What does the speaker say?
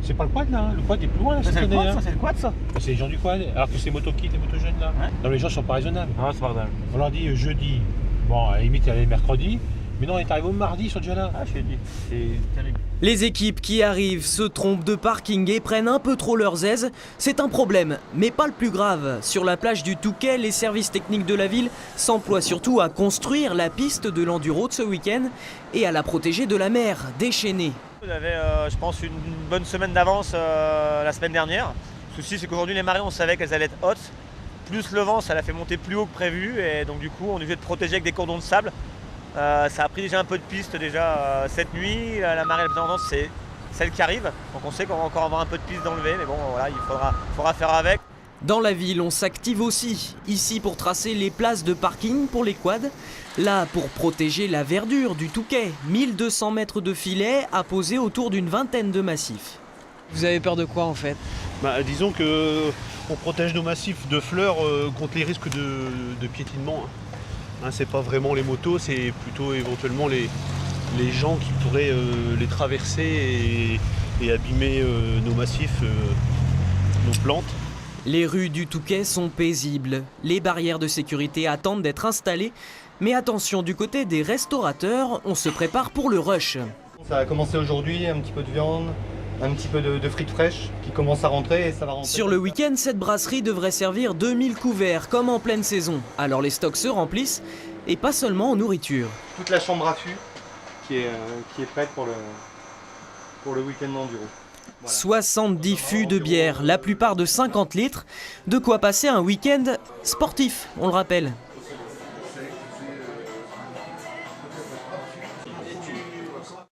C'est pas le quad là, le quad est plus loin là. Ça, c'est le cette année, quad, hein. ça, c'est le quad, ça. C'est les gens du quad, alors que c'est moto-kit et moto-jeunes là. Ouais. Non, les gens sont pas raisonnables. Ah, c'est pardon. On leur dit jeudi, bon, à la limite, il y avait mercredi, mais non, on est arrivé au mardi, ils sont déjà là. Ah, je t'ai dit, c'est terrible. Les équipes qui arrivent se trompent de parking et prennent un peu trop leurs aises. C'est un problème, mais pas le plus grave. Sur la plage du Touquet, les services techniques de la ville s'emploient surtout à construire la piste de l'enduro de ce week-end et à la protéger de la mer déchaînée. On avait, je pense, une bonne semaine d'avance la semaine dernière. Le souci, c'est qu'aujourd'hui, les marées, on savait qu'elles allaient être hautes. Plus le vent, ça l'a fait monter plus haut que prévu. Et donc, du coup, on est obligé de protéger avec des cordons de sable. Ça a pris déjà un peu de piste cette nuit. La marée la plus tendance, c'est celle qui arrive. Donc, on sait qu'on va encore avoir un peu de piste d'enlever. Mais bon, voilà, il faudra faire avec. Dans la ville, on s'active aussi, ici pour tracer les places de parking pour les quads, là pour protéger la verdure du Touquet, 1200 mètres de filets à poser autour d'une vingtaine de massifs. Vous avez peur de quoi en fait? Disons qu'on protège nos massifs de fleurs contre les risques de piétinement. C'est pas vraiment les motos, c'est plutôt éventuellement les gens qui pourraient les traverser et abîmer nos massifs, nos plantes. Les rues du Touquet sont paisibles. Les barrières de sécurité attendent d'être installées. Mais attention, du côté des restaurateurs, on se prépare pour le rush. Ça a commencé aujourd'hui, un petit peu de viande, un petit peu de frites fraîches qui commencent à rentrer et ça va rentrer. Sur le week-end, cette brasserie devrait servir 2000 couverts, comme en pleine saison. Alors les stocks se remplissent, et pas seulement en nourriture. Toute la chambre à fût qui est prête pour le week-end d'enduro. Voilà. 70 fûts de bière, la plupart de 50 litres, de quoi passer un week-end sportif, on le rappelle.